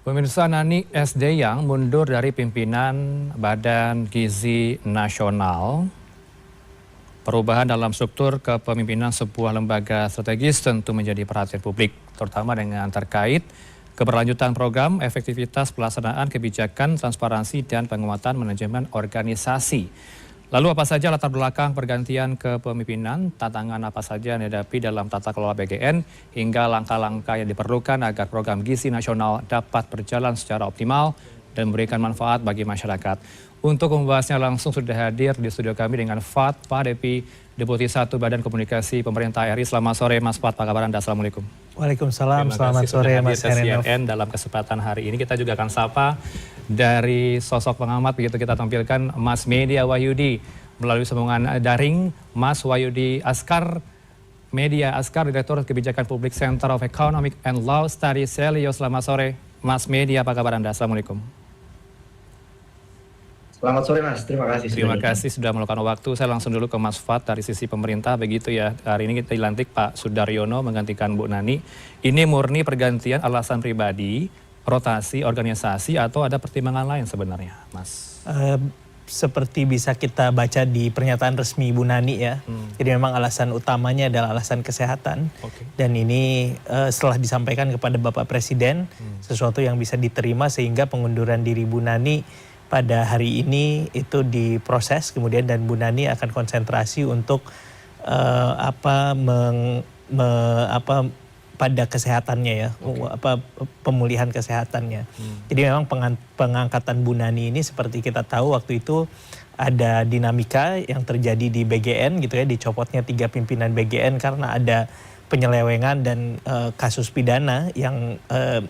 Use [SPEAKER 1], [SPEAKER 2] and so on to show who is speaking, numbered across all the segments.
[SPEAKER 1] Pemirsa, Nani SD yang mundur dari pimpinan Badan Gizi Nasional. Perubahan dalam struktur kepemimpinan sebuah lembaga strategis tentu menjadi perhatian publik, terutama dengan terkait keberlanjutan program, efektivitas pelaksanaan kebijakan, transparansi, dan penguatan manajemen organisasi. Lalu apa saja latar belakang pergantian kepemimpinan, tantangan apa saja yang dihadapi dalam tata kelola BGN, hingga langkah-langkah yang diperlukan agar program gizi nasional dapat berjalan secara optimal dan memberikan manfaat bagi masyarakat. Untuk membahasnya langsung sudah hadir di studio kami dengan Fat Padepi, Deputi 1 Badan Komunikasi Pemerintah RI. Selamat sore Mas Fat, apa kabar Anda? Assalamualaikum.
[SPEAKER 2] Waalaikumsalam, selamat sore Mas Herenov.
[SPEAKER 1] Dalam kesempatan hari ini kita juga akan sapa dari sosok pengamat, begitu kita tampilkan Mas Media Wahyudi melalui sambungan daring. Mas Wahyudi Askar, Media Askar, Direktur Kebijakan Publik Center of Economic and Law Studies Selio. Selamat sore Mas Media, apa kabar Anda? Assalamualaikum.
[SPEAKER 3] Selamat sore Mas, terima kasih.
[SPEAKER 1] Terima kasih sudah meluangkan waktu. Saya langsung dulu ke Mas Fat dari sisi pemerintah, begitu ya. Hari ini kita dilantik Pak Sudaryono menggantikan Bu Nani. Ini murni pergantian alasan pribadi, rotasi organisasi, atau ada pertimbangan lain sebenarnya, Mas?
[SPEAKER 2] Seperti bisa kita baca di pernyataan resmi Bu Nani ya. Jadi memang alasan utamanya adalah alasan kesehatan. Dan ini setelah disampaikan kepada Bapak Presiden, sesuatu yang bisa diterima sehingga pengunduran diri Bu Nani pada hari ini itu diproses, kemudian dan Bu Nani akan konsentrasi untuk pada kesehatannya ya, pemulihan kesehatannya. Jadi memang pengangkatan Bu Nani ini seperti kita tahu waktu itu ada dinamika yang terjadi di BGN gitu ya, dicopotnya 3 pimpinan BGN karena ada penyelewengan dan kasus pidana yang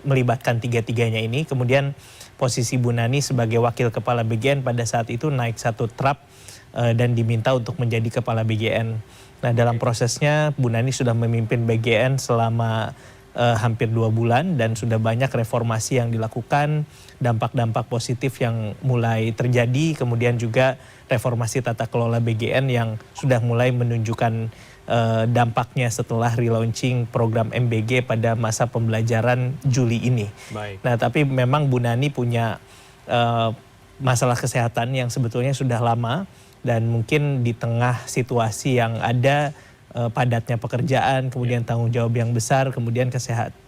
[SPEAKER 2] melibatkan tiga-tiganya ini. Kemudian posisi Bu Nani sebagai wakil kepala BGN pada saat itu naik 1 trap dan diminta untuk menjadi kepala BGN. Nah, dalam prosesnya Bu Nani sudah memimpin BGN selama hampir 2 bulan dan sudah banyak reformasi yang dilakukan, dampak-dampak positif yang mulai terjadi, kemudian juga reformasi tata kelola BGN yang sudah mulai menunjukkan dampaknya setelah relaunching program MBG pada masa pembelajaran Juli ini.
[SPEAKER 1] Baik.
[SPEAKER 2] Nah, tapi memang Bu Nani punya masalah kesehatan yang sebetulnya sudah lama, dan mungkin di tengah situasi yang ada padatnya pekerjaan, kemudian tanggung jawab yang besar, kemudian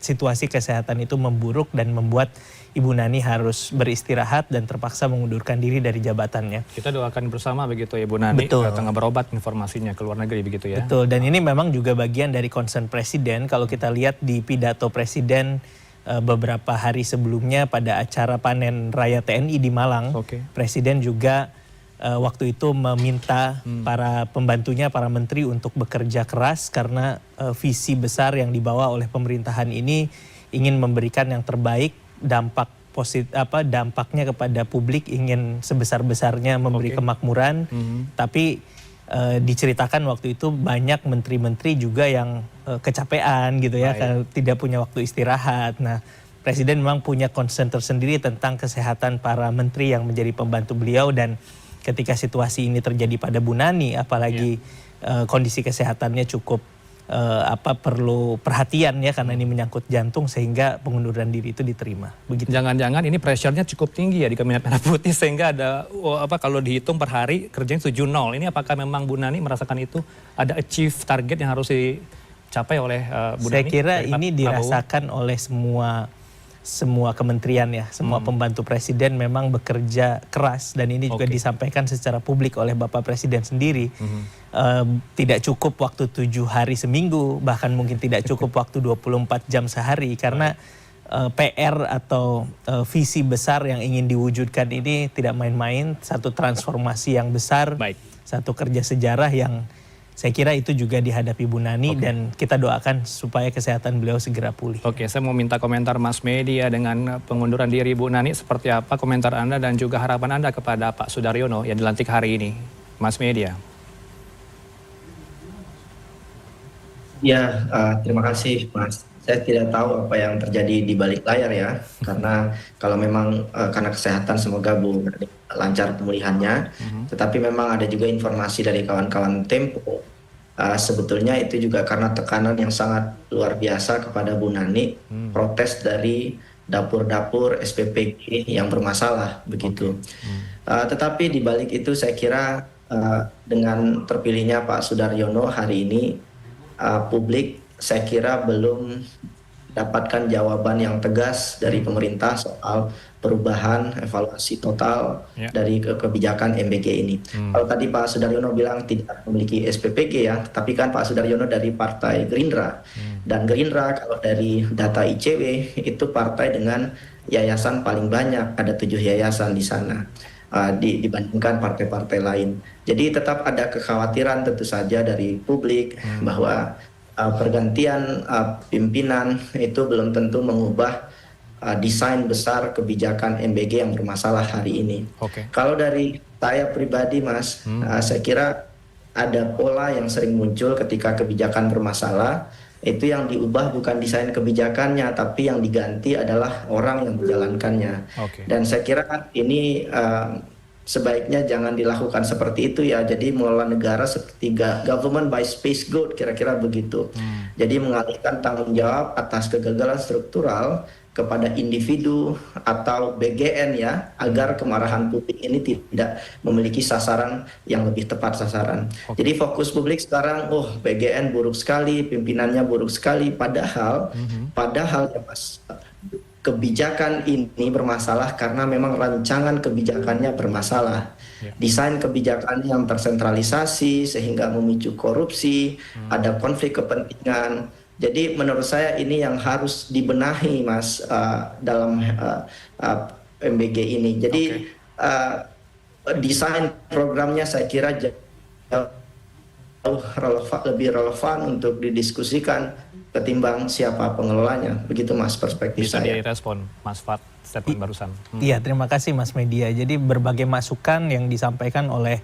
[SPEAKER 2] situasi kesehatan itu memburuk dan membuat Ibu Nani harus beristirahat dan terpaksa mengundurkan diri dari jabatannya.
[SPEAKER 1] Kita doakan bersama begitu ya Bu Nani, tengah berobat informasinya ke luar negeri begitu ya.
[SPEAKER 2] Betul, dan ini memang juga bagian dari concern Presiden. Kalau kita lihat di pidato Presiden beberapa hari sebelumnya pada acara panen raya TNI di Malang, Presiden juga waktu itu meminta para pembantunya, para menteri untuk bekerja keras karena visi besar yang dibawa oleh pemerintahan ini ingin memberikan yang terbaik, dampaknya kepada publik ingin sebesar-besarnya memberi kemakmuran. Tapi diceritakan waktu itu banyak menteri-menteri juga yang kecapean gitu ya, karena tidak punya waktu istirahat. Nah, Presiden memang punya concern tersendiri tentang kesehatan para menteri yang menjadi pembantu beliau, dan ketika situasi ini terjadi pada Bu Nani, apalagi kondisi kesehatannya cukup perlu perhatian ya, karena ini menyangkut jantung, sehingga pengunduran diri itu diterima. Begitu.
[SPEAKER 1] Jangan-jangan ini pressure-nya cukup tinggi ya di Kabinet Merah Putih, sehingga ada kalau dihitung per hari kerjanya 7-0. Ini apakah memang Bu Nani merasakan itu, ada achieve target yang harus dicapai oleh Bu Nani?
[SPEAKER 2] Saya kira ini dirasakan oleh semua kementerian ya, semua pembantu Presiden memang bekerja keras, dan ini juga disampaikan secara publik oleh Bapak Presiden sendiri. Tidak cukup waktu 7 hari seminggu, bahkan mungkin tidak cukup waktu 24 jam sehari, karena PR atau visi besar yang ingin diwujudkan ini tidak main-main, satu transformasi yang besar, satu kerja sejarah yang saya kira itu juga dihadapi Bu Nani, dan kita doakan supaya kesehatan beliau segera pulih.
[SPEAKER 1] Saya mau minta komentar Mas Media dengan pengunduran diri Bu Nani, seperti apa komentar Anda dan juga harapan Anda kepada Pak Sudaryono yang dilantik hari ini, Mas Media.
[SPEAKER 3] Ya, terima kasih Mas. Saya tidak tahu apa yang terjadi di balik layar ya, karena kalau memang karena kesehatan semoga Bu Nani lancar pemulihannya, tetapi memang ada juga informasi dari kawan-kawan Tempo, sebetulnya itu juga karena tekanan yang sangat luar biasa kepada Bu Nani, protes dari dapur-dapur SPPG yang bermasalah begitu. Tetapi di balik itu saya kira dengan terpilihnya Pak Sudaryono hari ini, publik saya kira belum dapatkan jawaban yang tegas dari pemerintah soal perubahan evaluasi total dari kebijakan MBG ini. Kalau tadi Pak Sudaryono bilang tidak memiliki SPPG ya, tetapi kan Pak Sudaryono dari Partai Gerindra. Dan Gerindra kalau dari data ICW itu partai dengan yayasan paling banyak, ada 7 yayasan di sana. Dibandingkan partai-partai lain. Jadi tetap ada kekhawatiran tentu saja dari publik bahwa pergantian pimpinan itu belum tentu mengubah desain besar kebijakan MBG yang bermasalah hari ini. Kalau dari saya pribadi Mas, saya kira ada pola yang sering muncul ketika kebijakan bermasalah, itu yang diubah bukan desain kebijakannya, tapi yang diganti adalah orang yang menjalankannya. Dan saya kira ini sebaiknya jangan dilakukan seperti itu ya. Jadi mengelola negara seperti government by scapegoat, kira-kira begitu. Jadi mengalihkan tanggung jawab atas kegagalan struktural kepada individu atau BGN ya, agar kemarahan publik ini tidak memiliki sasaran yang lebih tepat sasaran. Jadi fokus publik sekarang, BGN buruk sekali, pimpinannya buruk sekali, padahal ya Mas, kebijakan ini bermasalah karena memang rancangan kebijakannya bermasalah. Desain kebijakan yang tersentralisasi sehingga memicu korupsi, ada konflik kepentingan. Jadi menurut saya ini yang harus dibenahi Mas dalam MBG ini. Jadi desain programnya saya kira jauh lebih relevan untuk didiskusikan ketimbang siapa pengelolanya. Begitu Mas perspektif
[SPEAKER 1] Bisa
[SPEAKER 3] saya.
[SPEAKER 1] Bisa direspon Mas Fad statement barusan.
[SPEAKER 2] Iya, terima kasih Mas Media. Jadi berbagai masukan yang disampaikan oleh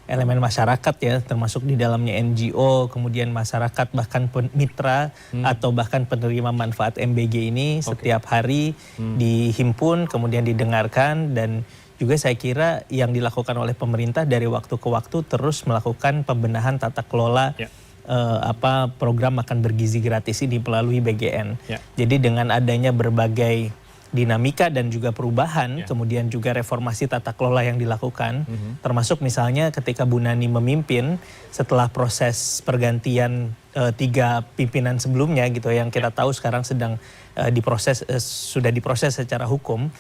[SPEAKER 2] elemen masyarakat ya, termasuk di dalamnya NGO, kemudian masyarakat bahkan mitra atau bahkan penerima manfaat MBG ini setiap hari dihimpun, kemudian didengarkan, dan juga saya kira yang dilakukan oleh pemerintah dari waktu ke waktu terus melakukan pembenahan tata kelola program makan bergizi gratis ini melalui BGN. Jadi dengan adanya berbagai dinamika dan juga perubahan, kemudian juga reformasi tata kelola yang dilakukan, termasuk misalnya ketika Bu Nani memimpin setelah proses pergantian 3 pimpinan sebelumnya gitu, yang kita tahu sekarang sedang sudah diproses secara hukum.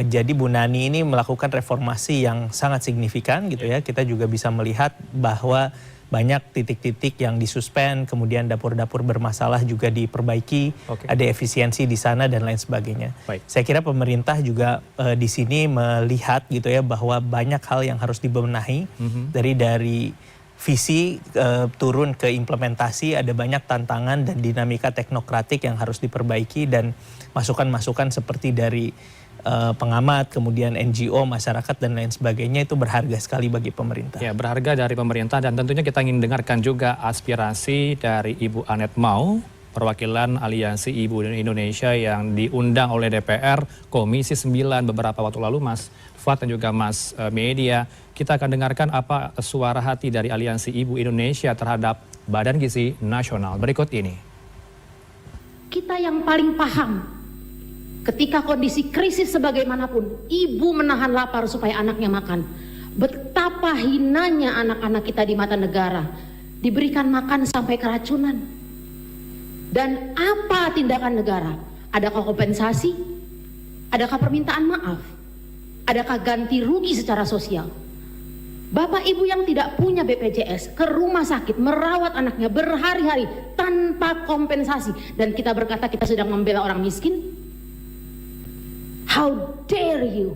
[SPEAKER 2] Jadi Bu Nani ini melakukan reformasi yang sangat signifikan gitu ya. Kita juga bisa melihat bahwa banyak titik-titik yang disuspend, kemudian dapur-dapur bermasalah juga diperbaiki, ada efisiensi di sana dan lain sebagainya. Saya kira pemerintah juga di sini melihat gitu ya bahwa banyak hal yang harus dibenahi dari visi turun ke implementasi, ada banyak tantangan dan dinamika teknokratik yang harus diperbaiki, dan masukan-masukan seperti dari pengamat, kemudian NGO, masyarakat dan lain sebagainya itu berharga sekali bagi pemerintah.
[SPEAKER 1] Ya, berharga dari pemerintah, dan tentunya kita ingin dengarkan juga aspirasi dari Ibu Anet Mau, perwakilan Aliansi Ibu Indonesia yang diundang oleh DPR Komisi 9 beberapa waktu lalu, Mas Fad dan juga Mas Media. Kita akan dengarkan apa suara hati dari Aliansi Ibu Indonesia terhadap Badan Gizi Nasional. Berikut ini.
[SPEAKER 4] Kita yang paling paham ketika kondisi krisis sebagaimanapun, ibu menahan lapar supaya anaknya makan. Betapa hinanya anak-anak kita di mata negara, diberikan makan sampai keracunan. Dan apa tindakan negara? Adakah kompensasi? Adakah permintaan maaf? Adakah ganti rugi secara sosial? Bapak ibu yang tidak punya BPJS ke rumah sakit merawat anaknya berhari-hari tanpa kompensasi, dan kita berkata kita sedang membela orang miskin? How dare you?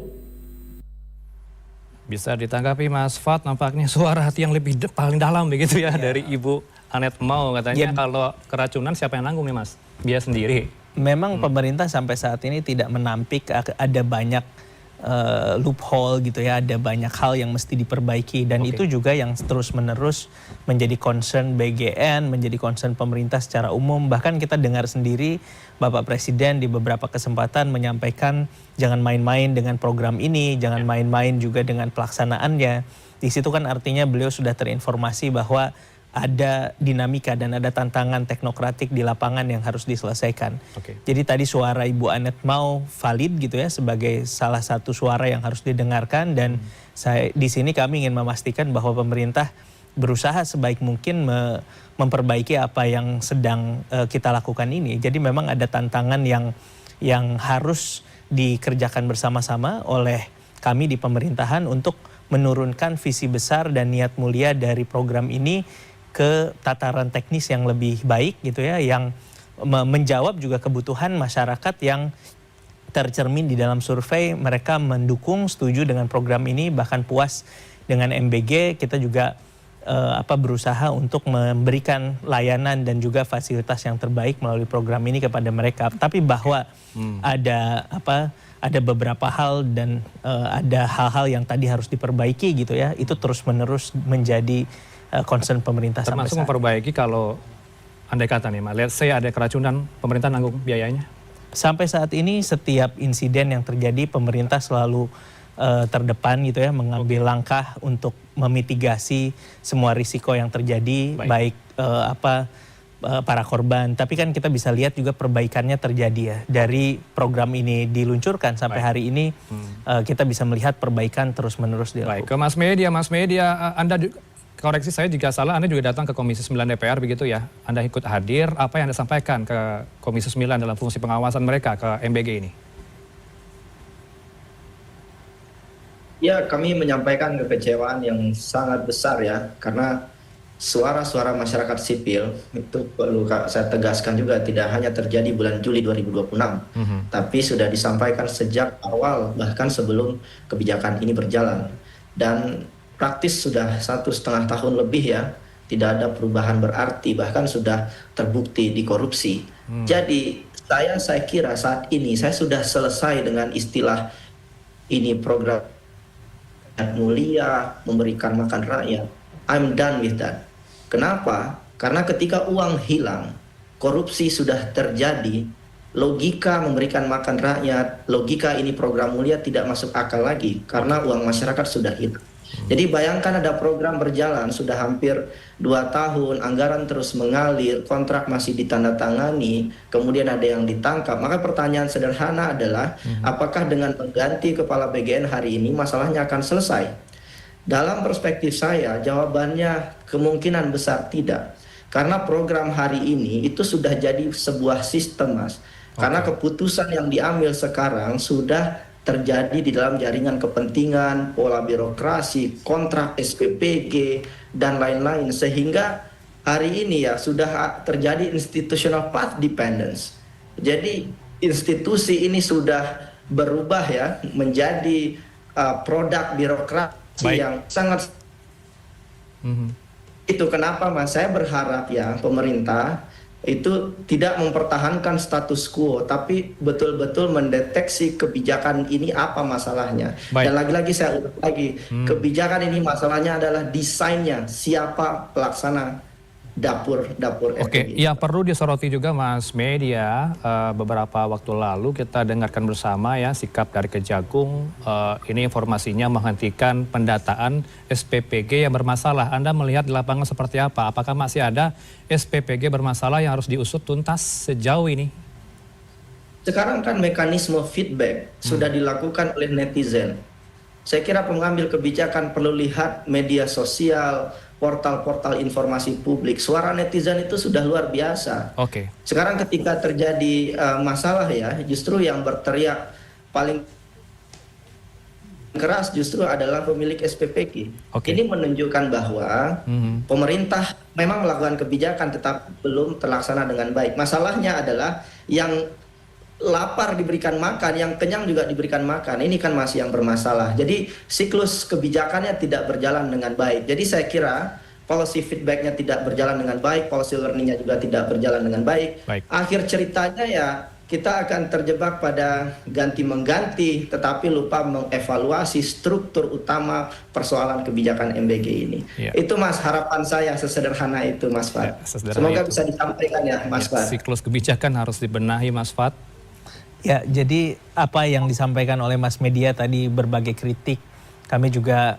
[SPEAKER 1] Bisa ditanggapi Mas Fad, nampaknya suara hati yang paling dalam begitu ya dari Ibu Anet Mau, katanya kalau keracunan siapa yang nanggung nih Mas? Dia sendiri.
[SPEAKER 2] Memang pemerintah sampai saat ini tidak menampik, ada banyak loophole gitu ya, ada banyak hal yang mesti diperbaiki, dan itu juga yang terus-menerus menjadi concern BGN, menjadi concern pemerintah secara umum. Bahkan kita dengar sendiri Bapak Presiden di beberapa kesempatan menyampaikan jangan main-main dengan program ini, jangan main-main juga dengan pelaksanaannya. Di situ kan artinya beliau sudah terinformasi bahwa ada dinamika dan ada tantangan teknokratik di lapangan yang harus diselesaikan.
[SPEAKER 1] Oke.
[SPEAKER 2] Jadi tadi suara Ibu Anet Mau valid gitu ya sebagai salah satu suara yang harus didengarkan, dan di sini kami ingin memastikan bahwa pemerintah berusaha sebaik mungkin memperbaiki apa yang sedang kita lakukan ini. Jadi memang ada tantangan yang harus dikerjakan bersama-sama oleh kami di pemerintahan untuk menurunkan visi besar dan niat mulia dari program ini ke tataran teknis yang lebih baik gitu ya, yang menjawab juga kebutuhan masyarakat yang tercermin di dalam survei. Mereka mendukung, setuju dengan program ini, bahkan puas dengan MBG. Kita juga berusaha untuk memberikan layanan dan juga fasilitas yang terbaik melalui program ini kepada mereka. Tapi bahwa ada beberapa hal dan ada hal-hal yang tadi harus diperbaiki gitu ya, itu terus-menerus menjadi concern pemerintah.
[SPEAKER 1] Termasuk memperbaiki kalau andai kata nih, let's say ada keracunan, pemerintah nanggung biayanya?
[SPEAKER 2] Sampai saat ini setiap insiden yang terjadi pemerintah selalu terdepan gitu ya, mengambil langkah untuk memitigasi semua risiko yang terjadi, baik para korban. Tapi kan kita bisa lihat juga perbaikannya terjadi ya. Dari program ini diluncurkan sampai hari ini kita bisa melihat perbaikan terus-menerus dilakukan.
[SPEAKER 1] Baik, ke Mas Media, Anda koreksi saya jika salah, Anda juga datang ke Komisi 9 DPR begitu ya? Anda ikut hadir, apa yang Anda sampaikan ke Komisi 9 dalam fungsi pengawasan mereka ke MBG ini?
[SPEAKER 3] Ya, kami menyampaikan kekecewaan yang sangat besar ya, karena suara-suara masyarakat sipil itu perlu saya tegaskan juga tidak hanya terjadi bulan Juli 2026, tapi sudah disampaikan sejak awal, bahkan sebelum kebijakan ini berjalan. Dan praktis sudah 1,5 tahun lebih ya, tidak ada perubahan berarti, bahkan sudah terbukti dikorupsi. Jadi saya kira saat ini saya sudah selesai dengan istilah ini program mulia, memberikan makan rakyat. I'm done with that. Kenapa? Karena ketika uang hilang, korupsi sudah terjadi, logika memberikan makan rakyat, logika ini program mulia tidak masuk akal lagi karena uang masyarakat sudah hilang. Jadi bayangkan ada program berjalan sudah hampir 2 tahun, anggaran terus mengalir, kontrak masih ditandatangani, kemudian ada yang ditangkap. Maka pertanyaan sederhana adalah, apakah dengan mengganti kepala BGN hari ini masalahnya akan selesai? Dalam perspektif saya, jawabannya kemungkinan besar tidak. Karena program hari ini itu sudah jadi sebuah sistem, Mas. Karena keputusan yang diambil sekarang sudah terjadi di dalam jaringan kepentingan, pola birokrasi, kontrak SPPG, dan lain-lain. Sehingga hari ini ya sudah terjadi institutional path dependence. Jadi institusi ini sudah berubah ya menjadi produk birokrasi yang sangat... Itu kenapa Mas, saya berharap ya pemerintah itu tidak mempertahankan status quo, tapi betul-betul mendeteksi kebijakan ini apa masalahnya. Dan lagi-lagi saya ulang lagi, kebijakan ini masalahnya adalah desainnya, siapa pelaksana dapur
[SPEAKER 1] Oke,
[SPEAKER 3] FPG.
[SPEAKER 1] yang perlu disoroti juga Mas Media, beberapa waktu lalu kita dengarkan bersama ya sikap dari Kejagung, ini informasinya menghentikan pendataan SPPG yang bermasalah. Anda melihat di lapangan seperti apa? Apakah masih ada SPPG bermasalah yang harus diusut tuntas sejauh ini?
[SPEAKER 3] Sekarang kan mekanisme feedback sudah dilakukan oleh netizen. Saya kira pengambil kebijakan perlu lihat media sosial, portal-portal informasi publik. Suara netizen itu sudah luar biasa. Sekarang ketika terjadi masalah ya, justru yang berteriak paling keras justru adalah pemilik SPPG. Ini menunjukkan bahwa pemerintah memang melakukan kebijakan tetapi belum terlaksana dengan baik. Masalahnya adalah yang lapar diberikan makan, yang kenyang juga diberikan makan. Ini kan masih yang bermasalah. Jadi siklus kebijakannya tidak berjalan dengan baik. Jadi saya kira policy feedbacknya tidak berjalan dengan baik, policy learningnya juga tidak berjalan dengan baik. Akhir ceritanya ya kita akan terjebak pada ganti-mengganti, tetapi lupa mengevaluasi struktur utama persoalan kebijakan MBG ini. Itu Mas, harapan saya sesederhana itu Mas Fad. Semoga bisa disampaikan ya Mas Fad.
[SPEAKER 1] Siklus kebijakan harus dibenahi Mas Fad.
[SPEAKER 2] Ya, jadi apa yang disampaikan oleh Mas Media tadi, berbagai kritik Kami juga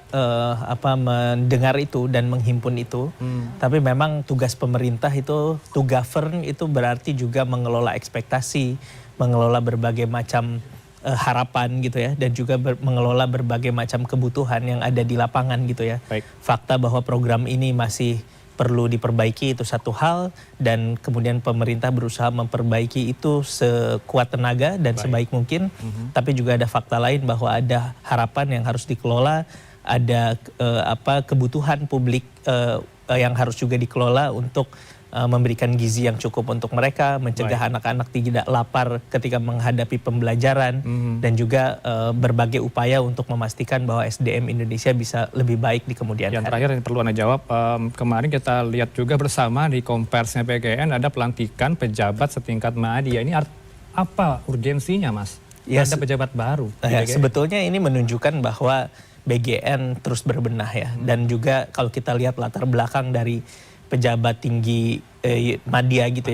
[SPEAKER 2] mendengar itu dan menghimpun itu. Tapi memang tugas pemerintah itu, to govern itu berarti juga mengelola ekspektasi, mengelola berbagai macam harapan gitu ya, dan juga mengelola berbagai macam kebutuhan yang ada di lapangan gitu ya.
[SPEAKER 1] Baik.
[SPEAKER 2] Fakta bahwa program ini masih perlu diperbaiki itu satu hal, dan kemudian pemerintah berusaha memperbaiki itu sekuat tenaga dan sebaik mungkin. Tapi juga ada fakta lain bahwa ada harapan yang harus dikelola, ada kebutuhan publik yang harus juga dikelola untuk memberikan gizi yang cukup untuk mereka, mencegah anak-anak tidak lapar ketika menghadapi pembelajaran, dan juga berbagai upaya untuk memastikan bahwa SDM Indonesia bisa lebih baik di kemudian hari.
[SPEAKER 1] Yang terakhir yang perlu Anda jawab, kemarin kita lihat juga bersama di Kompersnya PGN ada pelantikan pejabat setingkat Madya. Ini apa urgensinya, Mas?
[SPEAKER 2] Ya,
[SPEAKER 1] ada pejabat baru.
[SPEAKER 2] Sebetulnya ini menunjukkan bahwa BGN terus berbenah ya, dan juga kalau kita lihat latar belakang dari pejabat tinggi Madya gitu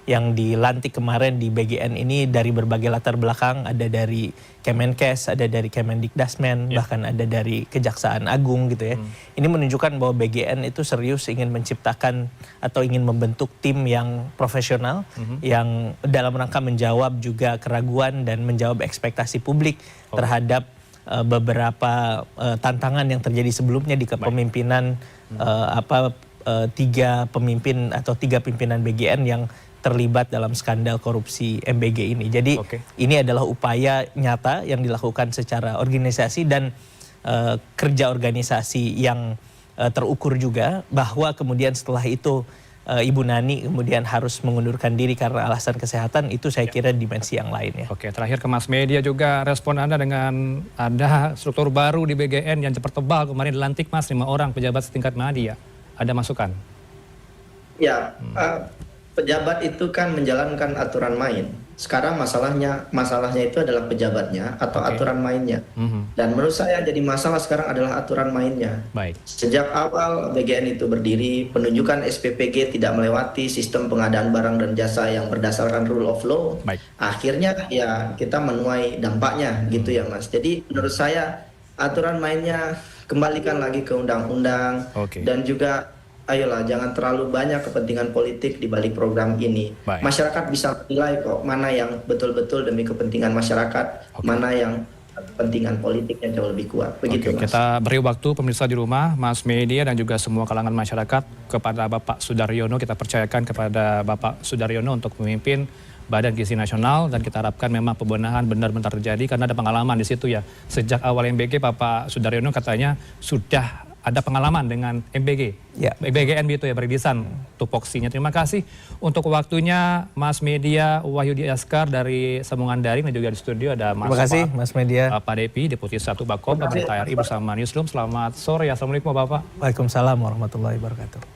[SPEAKER 2] yang dilantik kemarin di BGN ini dari berbagai latar belakang, ada dari Kemenkes, ada dari Kemendikdasmen, bahkan ada dari Kejaksaan Agung gitu ya. Ini menunjukkan bahwa BGN itu serius ingin menciptakan atau ingin membentuk tim yang profesional yang dalam rangka menjawab juga keraguan dan menjawab ekspektasi publik terhadap beberapa tantangan yang terjadi sebelumnya di kepemimpinan tiga pimpinan BGN yang terlibat dalam skandal korupsi MBG ini. Jadi ini adalah upaya nyata yang dilakukan secara organisasi dan kerja organisasi yang terukur juga, bahwa kemudian setelah itu Ibu Nani kemudian harus mengundurkan diri karena alasan kesehatan, itu saya kira dimensi yang lain ya.
[SPEAKER 1] Oke, terakhir ke Mas Media juga, respon Anda dengan ada struktur baru di BGN yang tebal kemarin dilantik Mas 5 orang pejabat setingkat Madya. Ada masukan?
[SPEAKER 3] Ya, pejabat itu kan menjalankan aturan main. Sekarang masalahnya itu adalah pejabatnya atau aturan mainnya. Dan menurut saya jadi masalah sekarang adalah aturan mainnya.
[SPEAKER 1] Baik.
[SPEAKER 3] Sejak awal BGN itu berdiri, penunjukan SPPG tidak melewati sistem pengadaan barang dan jasa yang berdasarkan rule of law.
[SPEAKER 1] Baik.
[SPEAKER 3] Akhirnya ya kita menuai dampaknya gitu ya Mas. Jadi menurut saya aturan mainnya kembalikan lagi ke undang-undang, dan juga ayolah jangan terlalu banyak kepentingan politik di balik program ini. Masyarakat bisa menilai kok mana yang betul-betul demi kepentingan masyarakat, mana yang kepentingan politik yang jauh lebih kuat. Begitu, Mas.
[SPEAKER 1] Kita beri waktu pemirsa di rumah, Mas Media dan juga semua kalangan masyarakat kepada Bapak Sudaryono. Kita percayakan kepada Bapak Sudaryono untuk memimpin Badan Gizi Nasional, dan kita harapkan memang pembenahan benar-benar terjadi karena ada pengalaman di situ ya. Sejak awal MBG Bapak Sudaryono katanya sudah ada pengalaman dengan MBG, BGN gitu ya, beridisan tupoksinya. Terima kasih untuk waktunya Mas Media Wahyudi Askar dari sambungan daring, dan juga di studio ada Mas.
[SPEAKER 2] Terima kasih Mas Media.
[SPEAKER 1] Pak Depi, Deputi 1 Bakom Pemerintah RI bersama Newsroom. Selamat sore, assalamualaikum Bapak.
[SPEAKER 2] Waalaikumsalam warahmatullahi wabarakatuh.